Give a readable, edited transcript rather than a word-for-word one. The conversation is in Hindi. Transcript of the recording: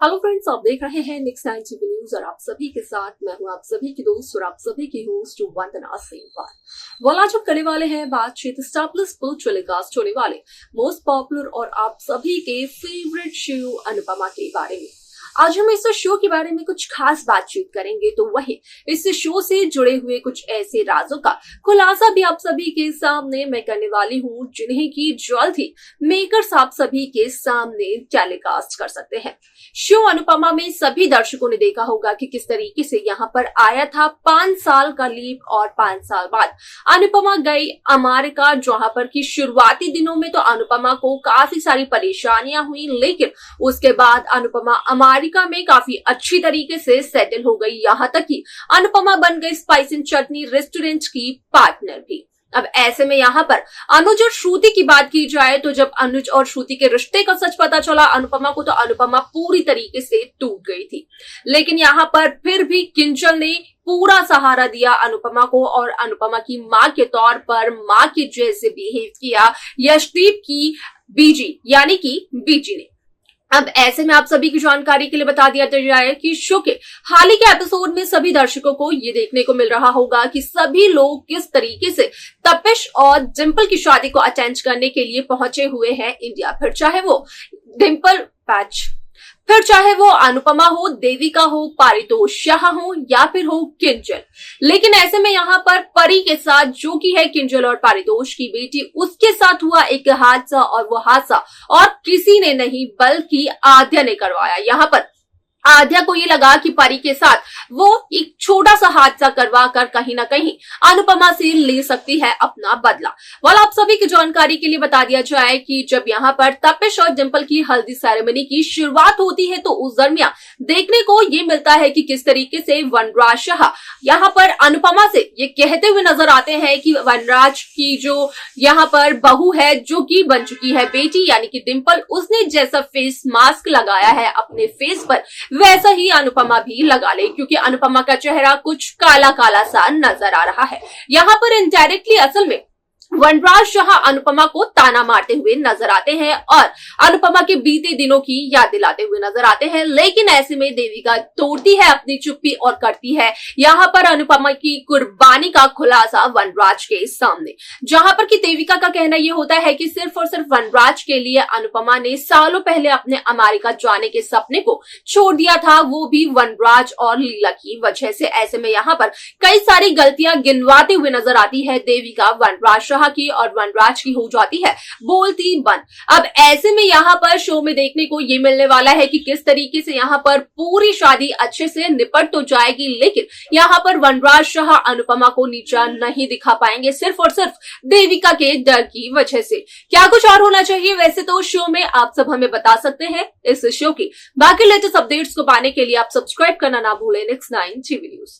हेलो फ्रेंड्स, आप देख रहे हैं नेक्स्ट 9 टीवी न्यूज और आप सभी के साथ मैं हूं आप सभी की दोस्त और आप सभी की होस्ट वंदना सेनवाल। आज हम करने वाले हैं बातचीत स्टार प्लस पर टेलीकास्ट होने वाले मोस्ट पॉपुलर और आप सभी के फेवरेट शो अनुपमा के बारे में। आज हम इस शो के बारे में कुछ खास बातचीत करेंगे, तो वही इस शो से जुड़े हुए कुछ ऐसे राजों का खुलासा भी आप सभी के सामने मैं करने वाली हूँ, जिन्हें की जल्द ही मेकर्स आप सभी के सामने टेलीकास्ट कर सकते हैं। शो अनुपमा में सभी दर्शकों ने देखा होगा कि किस तरीके से यहाँ पर आया था 5 साल का लीप और 5 साल बाद अनुपमा गई अमेरिका, जहां पर की शुरुआती दिनों में तो अनुपमा को काफी सारी परेशानियां हुई, लेकिन उसके बाद अनुपमा अमेरिका में काफी अच्छी तरीके से सेटल हो गई। यहाँ तक कि अनुपमा बन गई स्पाइस एंड चटनी रेस्टोरेंट की पार्टनर भी। अब ऐसे में यहाँ पर अनुज और श्रुति की बात की जाए तो जब अनुज और श्रुति के रिश्ते का सच पता चला अनुपमा को, तो अनुपमा पूरी तरीके से टूट गई थी। लेकिन यहाँ पर फिर भी किंजल ने पूरा सहारा दिया अनुपमा को और अनुपमा की माँ के तौर पर माँ के जैसे बिहेव किया यशदीप की बीजी यानी कि बीजी ने। अब ऐसे में आप सभी की जानकारी के लिए बता दिया जाए कि शो के हाल ही के एपिसोड में सभी दर्शकों को ये देखने को मिल रहा होगा कि सभी लोग किस तरीके से तपिश और डिंपल की शादी को अटेंड करने के लिए पहुंचे हुए हैं इंडिया। फिर चाहे वो डिंपल पैच, फिर चाहे वो अनुपमा हो, देविका हो, पारितोष शाह हो या फिर हो किंजल। लेकिन ऐसे में यहाँ पर परी के साथ जो कि है किंजल और पारितोष की बेटी, उसके साथ हुआ एक हादसा और वो हादसा और किसी ने नहीं बल्कि आद्या ने करवाया। यहाँ पर आद्या को ये लगा कि परी के साथ वो एक छोटा सा हादसा करवा कर कहीं ना कहीं अनुपमा से ले सकती है अपना बदला। आप सभी की जानकारी के लिए बता दिया जाए कि जब यहाँ पर तपिश और डिंपल की हल्दी सेरेमनी की शुरुआत होती है तो उस दरमियान देखने को ये मिलता है कि किस तरीके से वनराज शाह यहाँ पर अनुपमा से ये कहते हुए नजर आते हैं कि वनराज की जो यहाँ पर बहू है, जो कि बन चुकी है बेटी यानी कि डिंपल, उसने जैसा फेस मास्क लगाया है अपने फेस पर वैसा ही अनुपमा भी लगा ले, क्योंकि अनुपमा का चेहरा कुछ काला काला सा नजर आ रहा है। यहाँ पर इनडायरेक्टली असल में वनराज शाह अनुपमा को ताना मारते हुए नजर आते हैं और अनुपमा के बीते दिनों की याद दिलाते हुए नजर आते हैं। लेकिन ऐसे में देविका तोड़ती है अपनी चुप्पी और करती है यहाँ पर अनुपमा की कुर्बानी का खुलासा वनराज के सामने, जहां पर कि देविका का कहना यह होता है कि सिर्फ और सिर्फ वनराज के लिए अनुपमा ने सालों पहले अपने अमेरिका जाने के सपने को छोड़ दिया था, वो भी वनराज और लीला की वजह से। ऐसे में यहाँ पर कई सारी गलतियां गिनवाते हुए नजर आती है देविका वनराज की और वनराज की हो जाती है बोलती बंद। अब ऐसे में यहाँ पर शो में देखने को ये मिलने वाला है कि किस तरीके से यहाँ पर पूरी शादी अच्छे से निपट तो जाएगी, लेकिन यहाँ पर वनराज शाह अनुपमा को नीचा नहीं दिखा पाएंगे सिर्फ और सिर्फ देविका के डर की वजह से। क्या कुछ और होना चाहिए वैसे तो शो में आप सब हमें बता सकते हैं। इस शो की बाकी लेटेस्ट अपडेट्स को पाने के लिए आप सब्सक्राइब करना ना भूलें नेक्स्ट 9 टीवी न्यूज को।